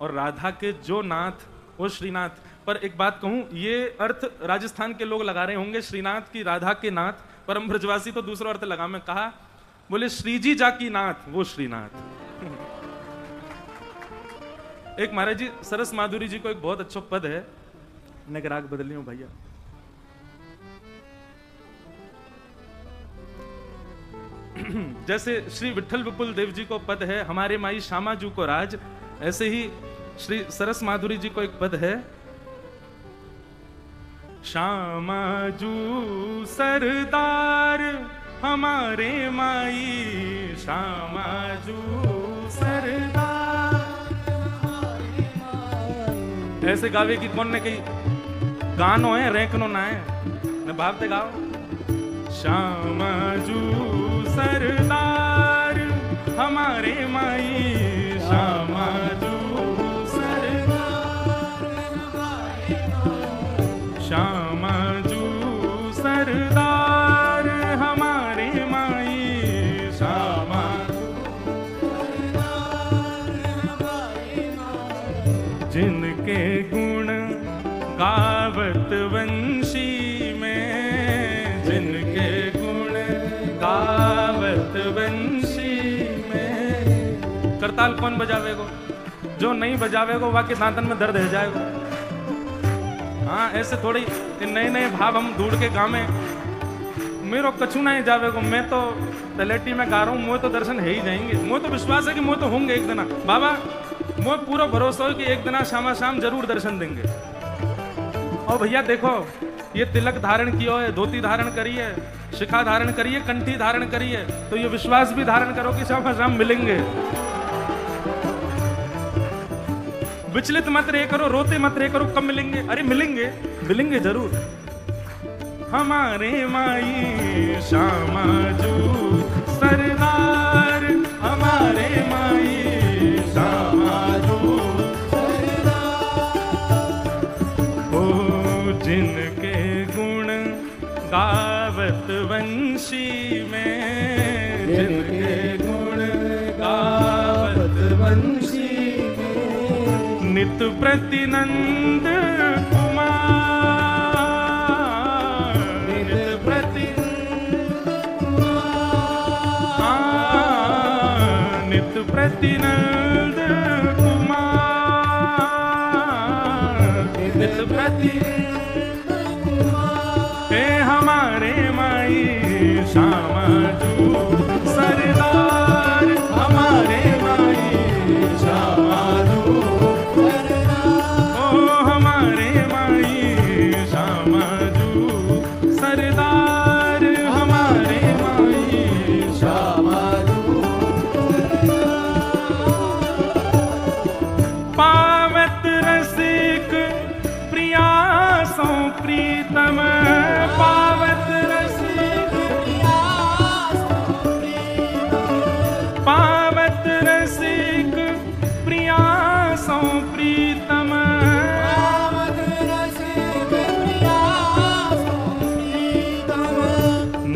और राधा के जो नाथ वो श्रीनाथ। पर एक बात कहूं, ये अर्थ राजस्थान के लोग लगा रहे होंगे श्रीनाथ की राधा के नाथ, परम ब्रजवासी तो दूसरा अर्थ लगा। मैं कहा बोले श्रीजी जाकी नाथ वो श्रीनाथ। एक महाराज जी सरस माधुरी जी को एक बहुत अच्छा पद है, नगराग बदली हूं भैया। जैसे श्री विठल विपुल देव जी को पद है हमारे माई श्यामाजू को राज, ऐसे ही श्री सरस माधुरी जी को एक पद है श्यामाजू सरदार हमारे माई श्यामाजू सरदार। ऐसे गावे की कौन ने कही, गानो है रैकनो ना है, मैं भावते गाओ। श्यामाजू सरदार हमारे माई श्यामाजू सरदार, श्यामाजू सरदार हमारे माई श्यामाजू सरदार। जिनके गुण गावत वंशी में, जिनके गुण गावत वंशी में। करताल कौन बजावेगो, जो नहीं बजावेगो वाके दांतन में दर्द है जाएगो। हाँ ऐसे थोड़ी नए नए भाव हम ढूंढ के गावे, मेरो कछु नहीं जावेगो। मैं तो तलेटी में गा रहा हूँ, मोए तो दर्शन है ही जाएंगे। मोए तो विश्वास है कि मोए तो होंगे एक दिन। बाबा मोए पूरा भरोसा हो कि एक दिन शामा शाम जरूर दर्शन देंगे। और भैया देखो ये तिलक धारण किया है, धोती धारण करी है, शिखा धारण करी है, कंठी धारण करी है, तो ये विश्वास भी धारण करो कि शाम शाम मिलेंगे। विचलित मत रहे करो, रोते मत रहे करो, कब मिलेंगे, अरे मिलेंगे मिलेंगे जरूर। हमारे माई श्यामाजू सरदार हमारे माई श्यामाजू सरदार। ओ जिनके गुण गावत वंशी में, जिनके गुण गावत वंशी में। नित प्रतिनंद कुमार, नित प्रतिनंद कुमार, नित प्रतिनंद कुमार, नित प्रतिनंद कुमार। हे हमारे माई श्यामाजू सरदार हमारे माई श्यामाजू सरदार। ओ हमारे माई श्यामाजू सरदार हमारे माई श्यामाजू सरदार। पावत रसिक प्रियासो प्रीतम, पावत रसिक पावत रसिक प्रियासो प्रीतम,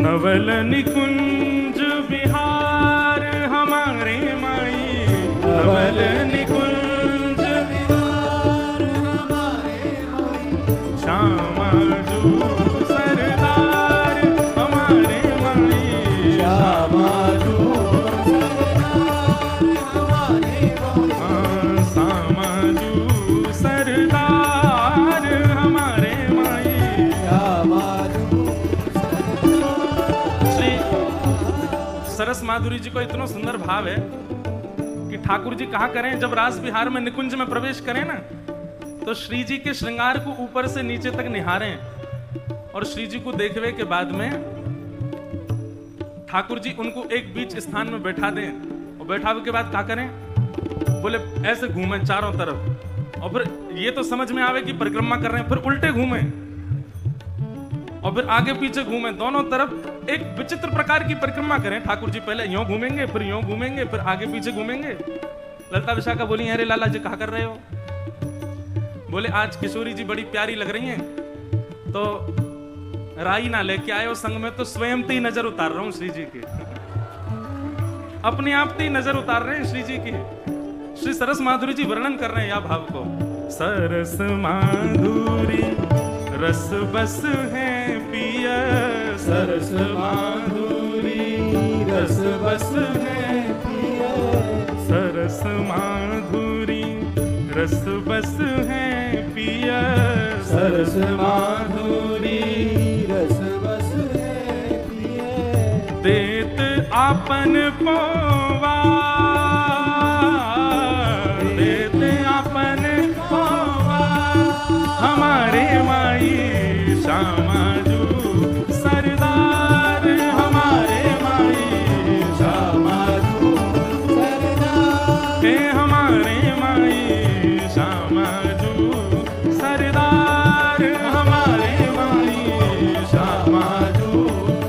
नवल निकुंज विहार हमारे माई, नवल निकुंज विहार हमारे माई श्यामाजू सरदार हमारे माई श्यामाजू श्यामाजू सरदार हमारे माई श्यामाजू। श्री सरस माधुरी जी को इतना सुंदर भाव है कि ठाकुर जी कहा करें जब रास विहार में निकुंज में प्रवेश करें ना, तो श्री जी के श्रृंगार को ऊपर से नीचे तक निहारें और श्री जी को देखने के बाद में ठाकुर जी उनको एक बीच स्थान में बैठा दें और बैठावे के बाद क्या करें, बोले ऐसे घूमें चारों तरफ और फिर ये तो समझ में आवे कि परिक्रमा कर रहे हैं, फिर उल्टे घूमें और फिर आगे पीछे घूमें, दोनों तरफ एक विचित्र प्रकार की परिक्रमा करें। ठाकुर जी पहले यूं घूमेंगे, फिर यूं घूमेंगे, फिर आगे पीछे घूमेंगे। ललता विशाखा बोली अरे लाला जी कहा कर रहे हो? बोले आज किशोरी जी बड़ी प्यारी लग रही हैं, तो राई ना लेके आए हो संग में, तो स्वयं ही नजर उतार रहा हूं श्री जी की, अपने आप ही नजर उतार रहे हैं श्री जी की। श्री सरस माधुरी जी वर्णन कर रहे हैं या भाव को। सरस माधुरी रस बस है पिया, सरस माधुरी रस बस है पिया, सरस माधुरी रस बस है पिया, सरस माधुरी रस बस है पिया। देत आपन पोवा, देत आपन पोवा, हमारे माई श्यामाजू सरदार, हमारे माई श्यामाजू सरदार, हे हमारे माई श्यामाजू सरदार, हमारे माई श्यामाजू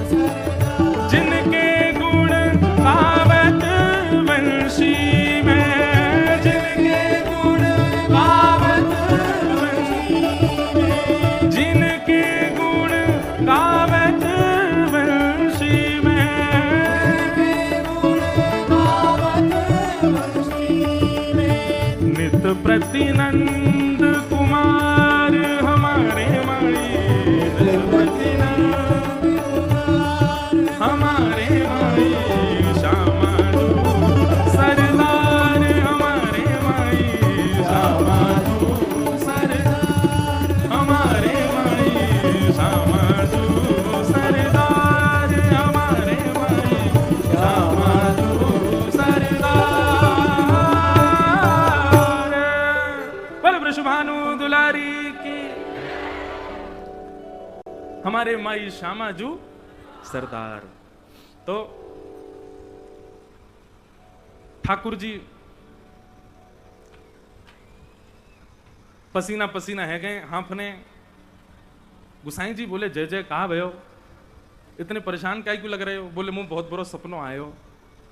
सरदार। जिनके गुण गावत वंशी में, जिनके गुण गावत वंशी में, जिनके गुण गावत वंशी में, नित प्रतिनंद कुमार, हमारे माई नित प्रतिनंद कुमार, हमारे माई श्यामाजू सरदार, हमारे माई श्यामाजू सरदार, हमारे माई श्यामाजू सरदार, हमारे माई श्यामाजू सरदार। बोल वृषभानु दुलारी की, हमारे माई श्यामाजू सरदार। तो ठाकुर जी पसीना पसीना है गए, हांफने। गुसाई जी बोले जय जय कहा भयो, इतने परेशान क्या क्यों लग रहे हो? बोले मुंह बहुत बुरा सपनों आए हो,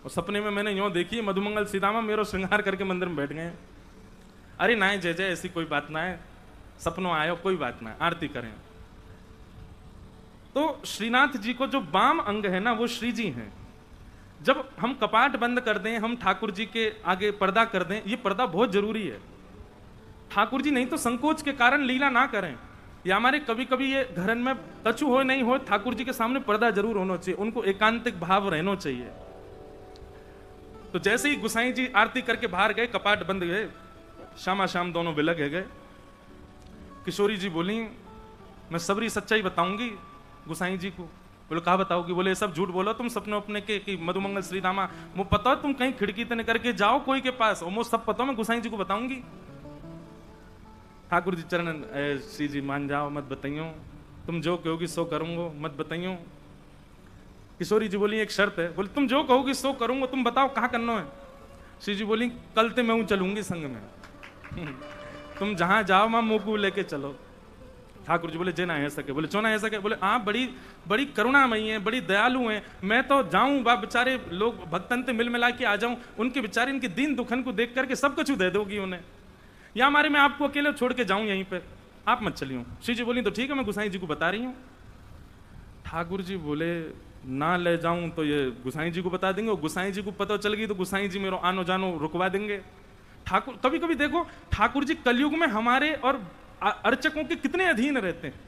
और सपने में मैंने यूं देखी मधुमंगल सीतामा मेरो श्रृंगार करके मंदिर में बैठ गए। अरे ना जय जय ऐसी कोई बात ना है, सपनों आए हो कोई बात ना है, आरती करें। तो श्रीनाथ जी को जो वाम अंग है ना वो श्री जी हैं। जब हम कपाट बंद कर दें, हम ठाकुर जी के आगे पर्दा कर दें, ये पर्दा बहुत जरूरी है। ठाकुर जी नहीं तो संकोच के कारण लीला ना करें, या हमारे कभी कभी ये घरन में कछु हो नहीं हो, ठाकुर जी के सामने पर्दा जरूर होना चाहिए, उनको एकांतिक भाव रहना चाहिए। तो जैसे ही गुसाई जी आरती करके बाहर गए, कपाट बंद गए, श्यामा श्याम दोनों बिलग गए। किशोरी जी बोली मैं सबरी सच्चाई बताऊंगी गुसाई जी को। बोले कहा बताओगी? बोले सब झूठ बोलो तुम सपनों अपने के कि मधुमंगल श्रीदामा, मुझे पता है तुम कहीं खिड़की तने करके जाओ कोई के पास, और मुझे सब पता, मैं गुसाई जी को बताऊंगी। ठाकुर जी चरण श्री जी मान जाओ, मत बताइयो, तुम जो कहोगी सो करूंगा, मत बताइयो। किशोरी जी बोली एक शर्त है। बोले तुम जो कहोगी सो करूंगा, तुम बताओ कहाँ करना है। श्री जी बोली कल ते मैं चलूंगी संग में तुम जहां जाओ मां मुंह को लेके चलो। ठाकुर जी बोले जे ना है सके। बोले चो ना है सके? बोले आप बड़ी बड़ी करुणामयी हैं, बड़ी दयालु हैं, मैं तो जाऊं बा बेचारे लोग भक्तन ते मिल मिला के आ जाऊं, उनके बेचारे इनके दीन दुखन को देख करके सब कुछ दे दोगी उन्हें, या हमारे मैं आपको अकेले छोड़ के जाऊं यहीं पे, आप मत चलियो। श्री जी बोली तो ठीक है, मैं गुसाई जी को बता रही हूँ। ठाकुर जी बोले ना ले जाऊं तो ये गुसाई जी को बता देंगे, और गुसाई जी को पता चल गई तो गुसाई जी मेरा आनो जानो रुकवा देंगे। ठाकुर कभी कभी देखो ठाकुर जी कलयुग में हमारे और अर्चकों के कितने अधीन रहते हैं।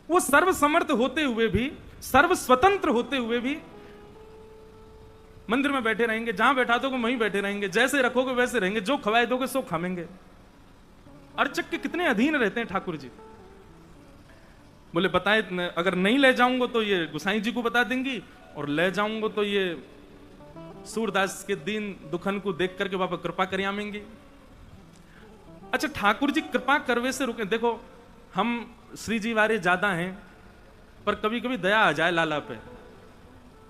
वो सर्व समर्थ होते हुए भी, सर्व स्वतंत्र होते हुए भी मंदिर में बैठे रहेंगे, जहां बैठा दोगे वहीं बैठे रहेंगे, जैसे रखोगे वैसे रहेंगे, जो खवाए दोगे सो खाएंगे। अर्चक के कितने अधीन रहते हैं ठाकुर जी। बोले बताए अगर नहीं ले जाऊंगा तो ये गुसाई जी को बता देंगी, और ले जाऊंगा तो ये सूरदास के दीन दुखन को देख करके बाबा कृपा कर आमेंगे। अच्छा ठाकुर जी कृपा करवे से रुके। देखो हम श्री जी वारे ज्यादा हैं, पर कभी कभी दया आ जाए लाला पे,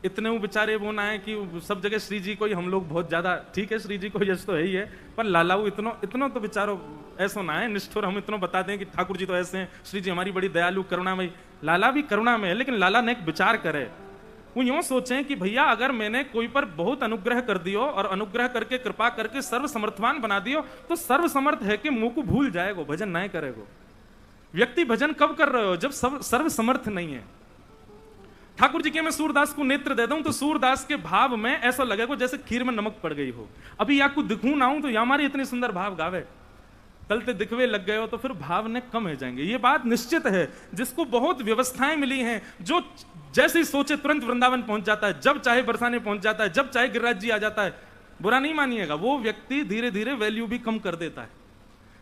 इतने वो बेचारे वो ना है कि सब जगह श्री जी को ही हम लोग बहुत ज्यादा, ठीक है श्री जी को यश तो है ही है, पर लाला वो इतना तो बेचारो ऐसा ना है निष्ठुर, हम इतना बताते हैं कि ठाकुर जी तो ऐसे हैं, श्री जी हमारी बड़ी दयालु करुणामयी। लाला भी करुणा में है, लेकिन लाला ने एक विचार करे, वो यूं सोचें कि भैया अगर मैंने कोई पर बहुत अनुग्रह कर दियो और अनुग्रह करके कृपा करके सर्व समर्थवान बना दियो, तो सर्व समर्थ है कि मुंह को भूल जाएगो, भजन नहीं करेगो। व्यक्ति भजन कब कर रहे हो? जब सर्व समर्थ नहीं है। ठाकुर जी के मैं सूरदास को नेत्र दे दूं तो सूरदास के भाव में ऐसा लगेगा जैसे खीर में नमक पड़ गई हो। अभी या को दिखूं ना हूं तो या हमारे इतने सुंदर भाव गावे, तलते दिखवे लग गए हो तो फिर भाव ने कम हो जाएंगे। ये बात निश्चित है। जिसको बहुत व्यवस्थाएं मिली हैं, जो जैसे ही सोचे तुरंत वृंदावन पहुंच जाता है, जब चाहे बरसाने पहुंच जाता है, जब चाहे गिरिराज जी आ जाता है, बुरा नहीं मानिएगा, वो व्यक्ति धीरे धीरे वैल्यू भी कम कर देता है।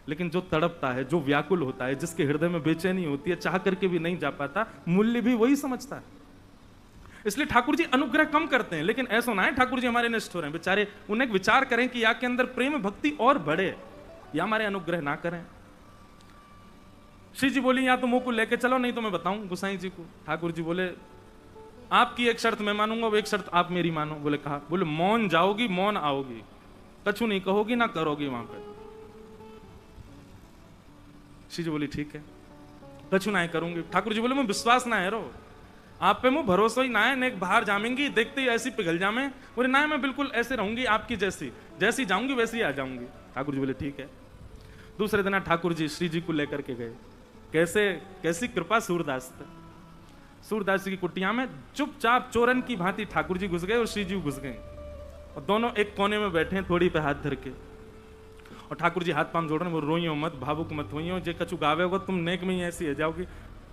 लेकिन जो तड़पता है, जो व्याकुल होता है, जिसके हृदय में बेचैनी होती है, चाह करके भी नहीं जा पाता, मूल्य भी वही समझता है। इसलिए ठाकुर जी अनुग्रह कम करते हैं। लेकिन ऐसा ना है ठाकुर जी हमारे नष्ट हो रहे हैं, बेचारे उन्हें विचार करें कि या के अंदर प्रेम भक्ति और बढ़े, या हमारे अनुग्रह ना करें। श्री जी बोली या तो मुंह को लेके चलो, नहीं तो मैं बताऊं गोसाई जी को। ठाकुर जी बोले आपकी एक शर्त मैं मानूंगा, वो एक शर्त आप मेरी मानो। बोले कहा? बोले मौन जाओगी, मौन आओगी, कछु नहीं कहोगी ना करोगी वहां पे। श्री जी बोली ठीक है, कछु ना करूंगी। ठाकुर जी बोले मैं विश्वास ना है रो, आप पे मुझे भरोसा ही ना है, नेक बाहर जामेंगी देखते ही ऐसी पिघल जामे। बोले ना मैं बिल्कुल ऐसे रहूंगी आपकी जैसी, जैसी जाऊंगी वैसी आ जाऊंगी। ठाकुर जी बोले ठीक है। दूसरे दिन ठाकुर जी श्री जी को लेकर के गए। कैसी कृपा सूरदास पे। सूरदास जी की कुटिया में चुपचाप चोरन की भांति ठाकुर जी घुस गए और श्री जी घुस गए, और दोनों एक कोने में बैठे हैं थोड़ी पे हाथ धर के, और ठाकुर जी हाथ पांव जोड़ रहे हैं। वो रोइयो मत, भावुक मत होइयो, जे कछु गावे होगा तुम नेक में ही ऐसी है जाओगी,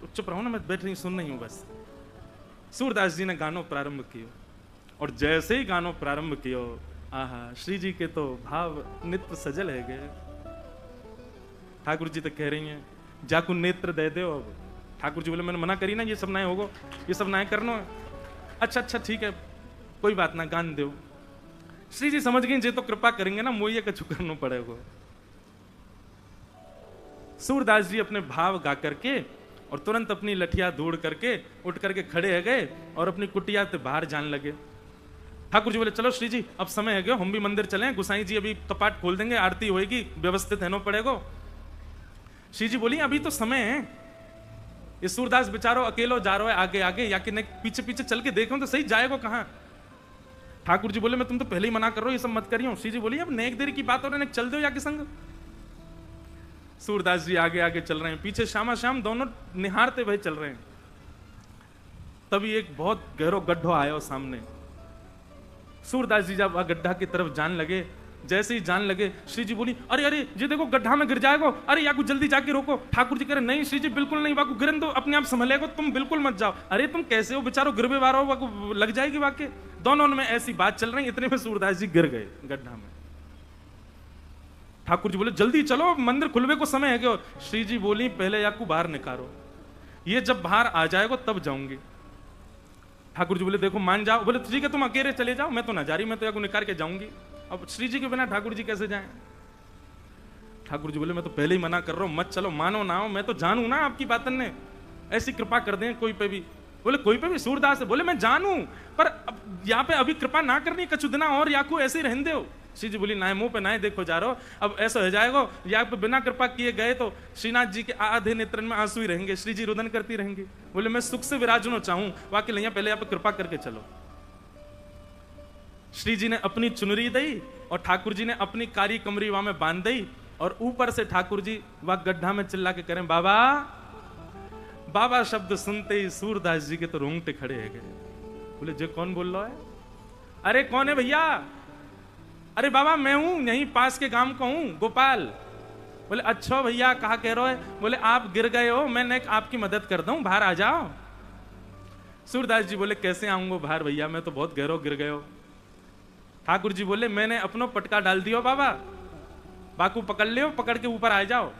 चुप रहो ना, मैं बैठ रही सुन रही हूं बस। सूरदास जी ने गानो प्रारंभ किया, और जैसे ही गानो प्रारंभ किया, आहा श्री जी के तो भाव नित्य सजल है गए। ठाकुर जी तो कह रही हैं जाकू नेत्र दे दो। अब ठाकुर जी बोले मैंने मना करी ना, ये सब ना होगो, ये सब ना करनो है। अच्छा ठीक है, कोई बात ना, गान दो। श्री जी समझ गए जे तो कृपा करेंगे ना, मोइये कछु करना पड़ेगा। सूरदास जी अपने भाव गा करके और तुरंत अपनी लठिया दौड़ करके उठ करके खड़े हो गए और अपनी कुटिया से बाहर जाने लगे। ठाकुर जी बोले चलो श्री जी अब समय है गयो, हम भी मंदिर चलें, गुसाई जी अभी कपाट खोल देंगे, आरती होएगी, व्यवस्थित रहना पड़ेगा। श्री जी बोली अभी तो समय है, ये सूरदास बेचारो अकेलो जा रहा है आगे आगे, या कि पीछे पीछे चल के देखो तो सही जाएगा कहां। ठाकुर जी बोले मैं तुम तो पहले ही मना कर रहा हूं, ये सब मत करियो। श्री जी बोली अब नेक देर की बात हो रही है, चल दो या के संग। सूरदास जी आगे आगे चल रहे हैं, पीछे श्यामा श्याम दोनों निहारते हुए चल रहे हैं। तभी एक बहुत गहरो गड्ढा आया सामने। सूरदास जी जब गड्ढा की तरफ जान लगे, जैसे ही जान लगे श्री जी बोली अरे अरे ये देखो गड्ढा में गिर जाएगा, अरे या कुछ जल्दी जाके रोको। ठाकुर जी कह रहे नहीं श्री जी बिल्कुल नहीं, वाकू गिरन दो, अपने आप संभलेगा, तुम बिल्कुल मत जाओ। अरे तुम कैसे हो बेचारो, गिरवे वार हो, वाकू लग जाएगी वाके। दोनों में ऐसी बात चल रही, इतने में सूरदास जी गिर गए गड्ढा में। ठाकुर जी बोले जल्दी चलो मंदिर खुलवे को समय है क्या। श्री जी बोली पहले याकू बाहर निकालो, ये जब बाहर आ जाएगा तब जाऊंगी। ठाकुर जी बोले देखो मान जाओ। बोले ठीक है तुम अकेले चले जाओ, मैं तो ना जा रही, मैं तो याकू निकाल के जाऊंगी। अब श्री जी के बिना ठाकुर जी कैसे जाएं। ठाकुर जी बोले मैं तो पहले ही मना कर रहा हूं, मत चलो, मानो ना हो, मैं तो जानू ना आपकी बातन ने, ऐसी कृपा कर दें कोई पे भी। बोले कोई पे भी? सूरदास है। बोले मैं जानू, पर अब यहाँ पे अभी कृपा ना करनी, कछु दिना और याकू ऐसे ही रहने दो। श्री जी बोली ना मुंह पे ना देखो जा रहा हो, अब ऐसा हो जाएगा या पे बिना कृपा किए गए तो श्रीनाथ जी के आधे नेत्रन में आंसू ही रहेंगे, श्री जी रुदन करती रहेंगी। बोले मैं सुख से विराजनो चाहूं, वाकई नहीं, पहले यहाँ पे कृपा करके चलो। श्री जी ने अपनी चुनरी दी और ठाकुर जी ने अपनी कारी कमरी वहां में बांध दी, और ऊपर से ठाकुर जी वह गड्ढा में चिल्ला के करें बाबा बाबा शब्द सुनते ही सूरदास जी के तो रोंगटे खड़े है गए। बोले जे कौन बोल रहा है? अरे कौन है भैया? अरे बाबा मैं हूं, यहीं पास के गांव का हूं, गोपाल। बोले अच्छा भैया कहा कह रहे हो? बोले आप गिर गए हो, मैं आपकी मदद कर दूं, बाहर आ जाओ। सूरदास जी बोले कैसे आऊंगा बाहर भैया, मैं तो बहुत गहरो गिर गए हो। ठाकुर जी बोले मैंने अपनो पटका डाल दियो बाबा, बाकू पकड़ लियो, पकड़ के ऊपर आ जाओ।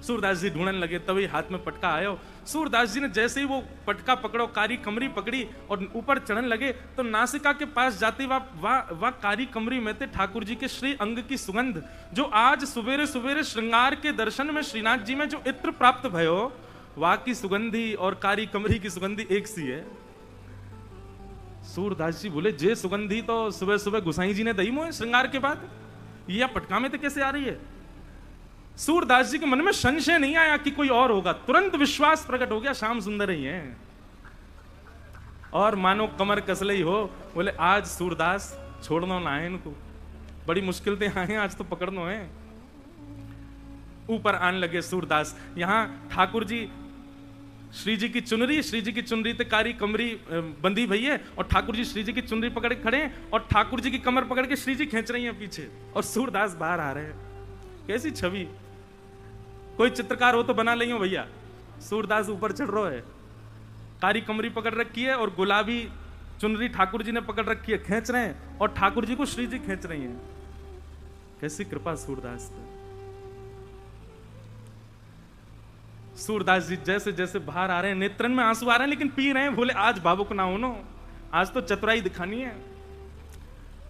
सूरदास जी ढूंढने लगे, तभी हाथ में पटका आयो। सूरदास जी ने जैसे ही वो पटका पकड़ो, कारी कमरी पकड़ी और ऊपर चढ़ने लगे, तो नासिका के पास जाते वह कारी कमरी में थे ठाकुर जी के श्री अंग की सुगंध, जो आज सवेरे सवेरे श्रृंगार के दर्शन में श्रीनाथ जी में जो इत्र प्राप्त भयो, वहां की सुगंधी और कारी कमरी की सुगंधी एक सी है। सूरदास जी बोले जे सुगंधी तो सुबह सुबह गुसाई जी ने दही मोए श्रृंगार के बाद, यह पटका में तो कैसे आ रही है? सूरदास जी के मन में संशय नहीं आया कि कोई और होगा, तुरंत विश्वास प्रकट हो गया श्याम सुंदर ही है। और मानो कमर कसले ही हो, बोले आज सूरदास छोड़ना ना है इनको, बड़ी मुश्किल से आए आज तो पकड़ना है। ऊपर आने लगे सूरदास। यहां ठाकुर जी श्री जी की चुनरी ते कारी कमरी बंदी भई है, और ठाकुर जी श्री जी की चुनरी पकड़ के खड़े हैं, और ठाकुर जी की कमर पकड़ के श्री जी खींच रही हैं पीछे, और सूरदास बाहर आ रहे हैं। कैसी छवि! कोई चित्रकार हो तो बना लियो भैया। सूरदास ऊपर चढ़ रहा है, कारी कमरी पकड़ रखी है, और गुलाबी चुनरी ठाकुर जी ने पकड़ रखी है, खींच रहे हैं, और ठाकुर जी को श्री जी खींच रही हैं। कैसी कृपा सूरदास पे! सूरदास जी जैसे जैसे बाहर आ रहे हैं, नेत्रन में आंसू आ रहे हैं, लेकिन पी रहे हैं। बोले आज भावुक ना हो नो, आज तो चतुराई दिखानी है।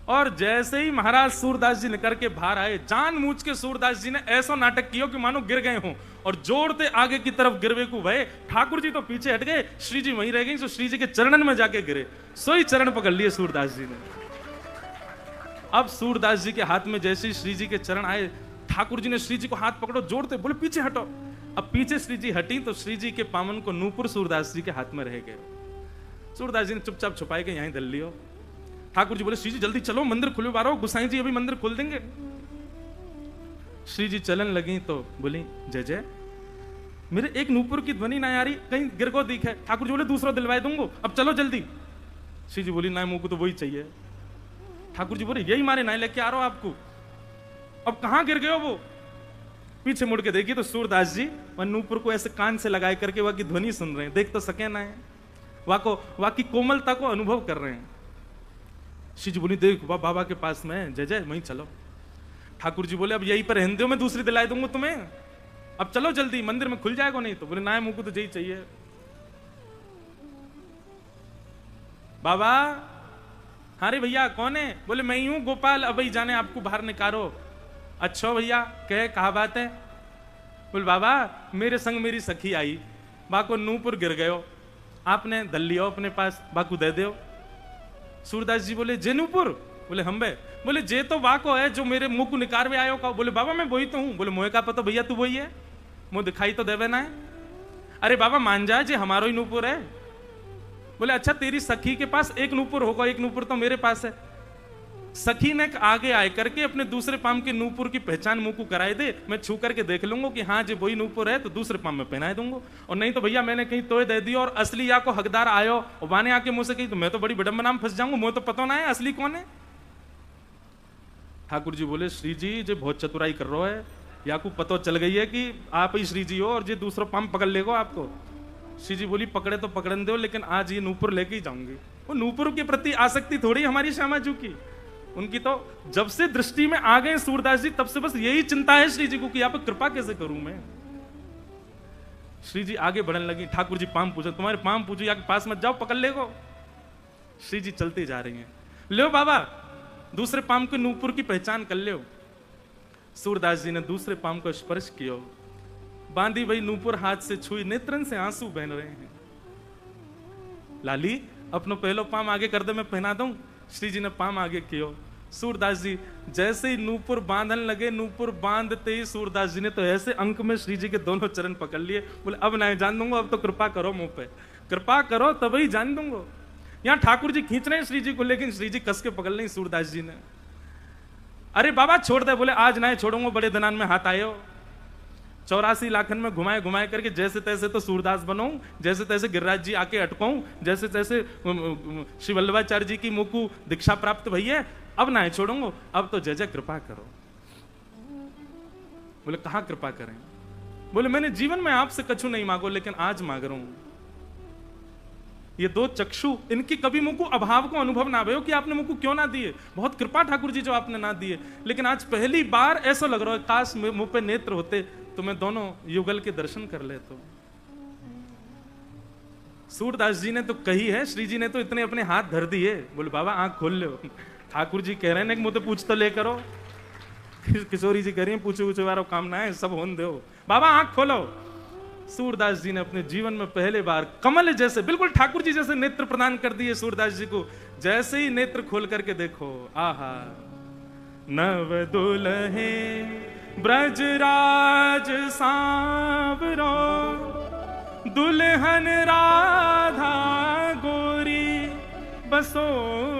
और जैसे ही महाराज सूरदास जी निकल के बाहर आए, जानबूझ के सूरदास जी ने ऐसा नाटक किया कि मानो गिर गए हों, और जोड़ते आगे की तरफ गिरवे को भय। ठाकुर जी तो पीछे हट गए, श्री जी वहीं रह गई, तो श्री जी के चरणन में जाके गिरे, सोई चरण पकड़ लिए सूरदास जी ने। अब सूरदास जी के हाथ में जैसे ही श्री जी के चरण आए, ठाकुर जी ने श्री जी को हाथ पकड़ो, जोड़ते बोले पीछे हटो। अब पीछे श्री जी हटी तो श्री जी के पामन को नूपुर सूरदास जी के हाथ में रह गए। सूरदास जी ने चुपचाप छुपाए के यहीं धर लियो। ठाकुर जी बोले श्री जी जल्दी चलो, मंदिर खुले बारो, गुसाई जी अभी मंदिर खोल देंगे। श्री जी चलन लगी तो बोली जय जय, मेरे एक नूपुर की ध्वनि ना आ रही, कहीं गिर को दिख है। ठाकुर जी बोले दूसरा दिलवाए दूंगो, अब चलो जल्दी। श्री जी बोली ना, मुंह को तो वही चाहिए। ठाकुर जी बोले यही मारे ना लेके आ रहा हूं आपको, अब कहां गिर गए हो? वो पीछे मुड़ के देखिए तो सूरदास जी वह नूपुर को ऐसे कान से लगाए करके वह की ध्वनि सुन रहे हैं, देख तो सके ना है, वह की कोमलता को अनुभव कर रहे हैं। श्री जी बोली देख बाबा के पास में, जय जय वहीं चलो। ठाकुर जी बोले अब यहीं पर रहने दो, मैं दूसरी दिलाई दूंगा तुम्हें, अब चलो जल्दी, मंदिर में खुल जाएगा नहीं तो। बोले ना मुंह को तो यही चाहिए। बाबा हाँ रे भैया कौन है? बोले मैं ही हूं गोपाल, अब ही जाने आपको बाहर निकालो। अच्छा भैया कहा बात है? बोले बाबा मेरे संग मेरी सखी आई, बाको नूपुर गिर गयो, आपने दल लियो अपने पास, बाकू दे दो। सूरदास जी बोले जे नूपुर? बोले हम बे। बोले जे तो बाको है जो मेरे मुंह को निकारवे आयो का। बोले बाबा मैं वही तो हूं। बोले मोहे का पता भैया तू वही है, मुंह दिखाई तो देवे ना है। अरे बाबा मान जा जे हमारो ही नूपुर है। बोले अच्छा तेरी सखी के पास एक नूपुर होगा, एक नूपुर तो मेरे पास है। सखी ने आगे आए करके अपने दूसरे पाम के नूपुर की पहचान मुंह को कराए दे, मैं छू करके देख लूंगा कि हाँ जो वही नूपुर है तो दूसरे पाम में पहनाए दूंगा, और नहीं तो भैया मैंने कहीं तोय दे दी और असली या को हकदार आयो और वाने आके मुझसे कही तो मैं तो बड़ी विडंबना में फंस जाऊंगा, मुझे तो पता ना है असली कौन है। ठाकुर जी बोले श्री जी जो बहुत चतुराई कर रहा है, या को पता चल गई है कि आप ही श्री जी हो और जो दूसरा पाम पकड़ लेगा आपको। श्री जी बोली पकड़े तो पकड़न दो, लेकिन आज ये नूपुर लेके ही जाऊंगी। वो नूपुर के प्रति आसक्ति थोड़ी हमारी श्यामा जी की, उनकी तो जब से दृष्टि में आ गए सूरदास जी तब से बस यही चिंता है श्री जी को कि आप कृपा कैसे करूं मैं। श्री जी आगे बढ़ने लगी, ठाकुर जी पाम पूछो, तुम्हारे पाम पूछो या के पास मत जाओ पकड़ लेगो। श्री जी चलती जा रही हैं, लो बाबा दूसरे पाम के नूपुर की पहचान कर लो। सूरदास जी ने दूसरे पाम को स्पर्श किया, बांधी वही नूपुर हाथ से छुई, नेत्रन से आंसू बह रहे हैं। लाली अपनो पहलो पाम आगे कर दे मैं पहना दूं। श्री जी ने पाम आगे कियो। सूरदास जी जैसे ही नूपुर बांधन लगे, नूपुर बांधते ही सूरदास जी ने तो ऐसे अंक में श्री जी के दोनों चरण पकड़ लिए। बोले अब नहीं जान दूंगा, अब तो कृपा करो मुंह पे, कृपा करो तभी जान दूंगा। यहाँ ठाकुर जी खींच रहे हैं श्री जी को, लेकिन श्री जी कस के पकड़ लें सूरदास जी ने। अरे बाबा छोड़ दे। बोले आज नहीं छोड़ूंगा, बड़े दनान में हाथ आए हो। 84 लाखन में घुमाए घुमाए करके जैसे तैसे तो सूरदास बनाऊं, जैसे तैसे गिरिराज जी आके अटकाऊं, जैसे तैसे श्री वल्लभाचार्य जी की मुंह को दीक्षा प्राप्त भई है, अब ना छोड़ूंगा, अब तो जय जय कृपा करो। बोले कहां कृपा करें? बोले मैंने जीवन में आपसे कछु नहीं मांगो, लेकिन आज मांग रहा हूं। ये दो चक्षु, इनकी कभी मुंह को अभाव को अनुभव ना भयो कि आपने मुंह को क्यों ना दिए, बहुत कृपा ठाकुर जी जो आपने ना दिए, लेकिन आज पहली बार ऐसा लग रहा है काश मुंह पे नेत्र होते तो मैं दोनों युगल के दर्शन कर लेता। सूरदास जी ने तो कही है, श्री जी ने तो इतने अपने हाथ धर दिए। बोले बाबा आंख खोल लो। ठाकुर जी कह रहे हैं कि मुझे पूछ तो ले करो, किशोरी जी कह रही है पूछे पूछे वाला काम ना है, सब होन दो, बाबा आंख खोलो। सूरदास जी ने अपने जीवन में पहले बार कमल जैसे, बिल्कुल ठाकुर जी जैसे नेत्र प्रदान कर दिए सूरदास जी को। जैसे ही नेत्र खोल करके देखो, आहा नव दुल्हे ब्रजराज सांवरो, दुल्हन राधा गोरी, बसो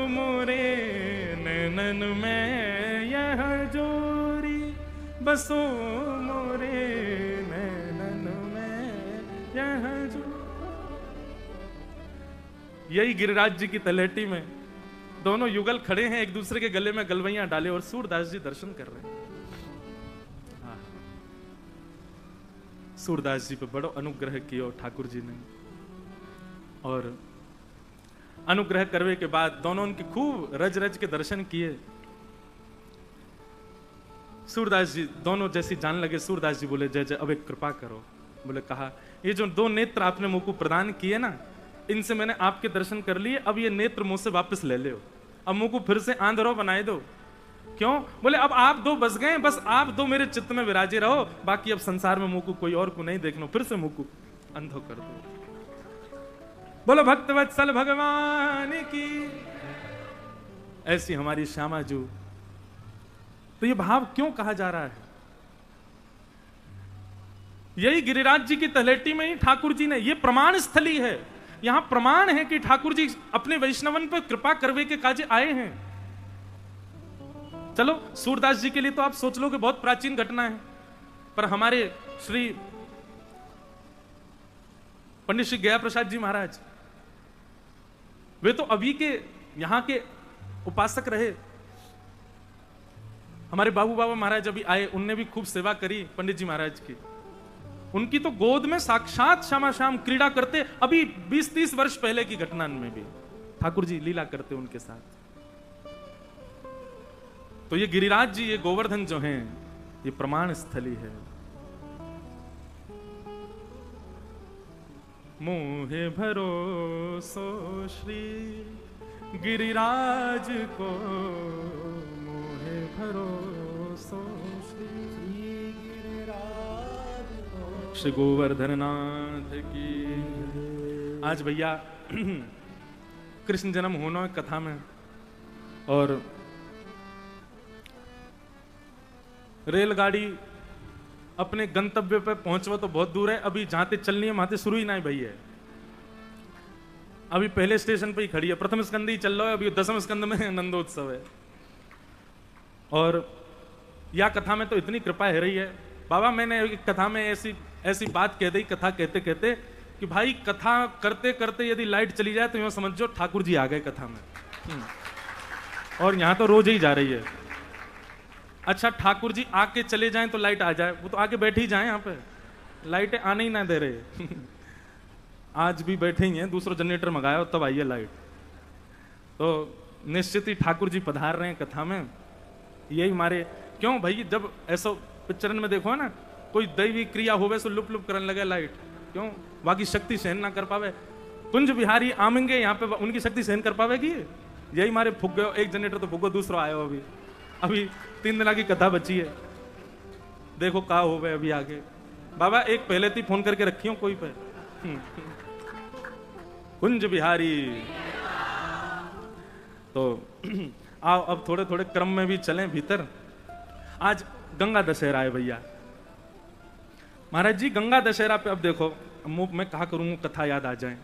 मोरे नैनन में यह जोरी, बसो मोरे नैनन में यह जोरी। यही गिरिराज जी की तलहटी में दोनों युगल खड़े हैं, एक दूसरे के गले में गलवैयां डाले और सूरदास जी दर्शन कर रहे हैं। सूरदास जी पे बड़ो अनुग्रह किया ठाकुर जी ने, और अनुग्रह करने के बाद दोनों उनके खूब रज रज के दर्शन किए। सूरदास जी दोनों जैसी जान लगे, सूरदास जी बोले जय जय अब एक कृपा करो। बोले कहा, ये जो 2 नेत्र आपने मुझ को प्रदान किए ना, इनसे मैंने आपके दर्शन कर लिए, अब ये नेत्र मुझसे वापस ले लो, अब मुझ को फिर से आंधरो बनाए दो। क्यों? बोले अब आप 2 बस गए, बस आप 2 मेरे चित्त में विराजे रहो, बाकी अब संसार में मुझ को कोई और को नहीं देखना, फिर से मुझ को अंधो कर दो। बोलो भक्त वत्सल भगवान की। ऐसी हमारी श्यामा जू। तो ये भाव क्यों कहा जा रहा है? यही गिरिराज जी की तलहटी में ही ठाकुर जी ने, ये प्रमाण स्थली है, यहां प्रमाण है कि ठाकुर जी अपने वैष्णवन पर कृपा करवे के काज आए हैं। चलो सूरदास जी के लिए तो आप सोच लो कि बहुत प्राचीन घटना है, पर हमारे श्री पंडित श्री गया प्रसाद जी महाराज, वे तो अभी के यहां के उपासक रहे। हमारे बाबू बाबा महाराज अभी आए, उनने भी खूब सेवा करी पंडित जी महाराज की। उनकी तो गोद में साक्षात श्यामा श्याम क्रीड़ा करते, अभी 20-30 वर्ष पहले की घटना में भी ठाकुर जी लीला करते उनके साथ। तो ये गिरिराज जी, ये गोवर्धन जो हैं, ये प्रमाण स्थली है। मोहे भरोसो श्री गिरिराज को, मोहे भरोसो श्री गोवर्धन नाथ की। आज भैया कृष्ण जन्म होना कथा में, और रेलगाड़ी अपने गंतव्य पे पहुंचवा तो बहुत दूर है, अभी जहां ते चलनी है वहां ते शुरू ही ना भई है। अभी पहले स्टेशन पे ही खड़ी है, प्रथम स्कंद ही चल रहा है, अभी 10वें स्कंद में नंदोत्सव है। और या कथा में तो इतनी कृपा है रही है बाबा, मैंने एक कथा में ऐसी बात कह दी, कथा कहते कहते, कि भाई कथा करते करते यदि लाइट चली जाए तो यूं समझो ठाकुर जी आ गए कथा में। और यहां तो रोज ही जा रही है। अच्छा ठाकुर जी आके चले जाएं तो लाइट आ जाए, वो तो आके बैठे ही जाएं, यहाँ पे लाइटें आने ही ना दे रहे। आज भी बैठे ही हैं, दूसरा जनरेटर मंगाया तब आई है लाइट। तो निश्चित ही ठाकुर जी पधार रहे हैं कथा में। यही हमारे, क्यों भाई, जब ऐसा पिक्चरन में देखो ना, कोई दैवी क्रिया होवे सो लुप लुप करने लगे लाइट, क्यों? बाकी शक्ति सहन ना कर पावे। कुंज बिहारी आमेंगे यहाँ पे, उनकी शक्ति सहन कर पावेगी? यही हमारे फूक गयो, एक जनरेटर तो फूको, दूसरा आयो अभी 3 दिन की कथा बची है, देखो का हो गए अभी आगे। बाबा एक पहले थी फोन करके रखी हो कोई पे। कुंज बिहारी। तो आओ अब थोड़े थोड़े क्रम में भी चलें भीतर। आज गंगा दशहरा है भैया महाराज जी। गंगा दशहरा पे अब देखो, मैं कहा करूंगा कथा याद आ जाए।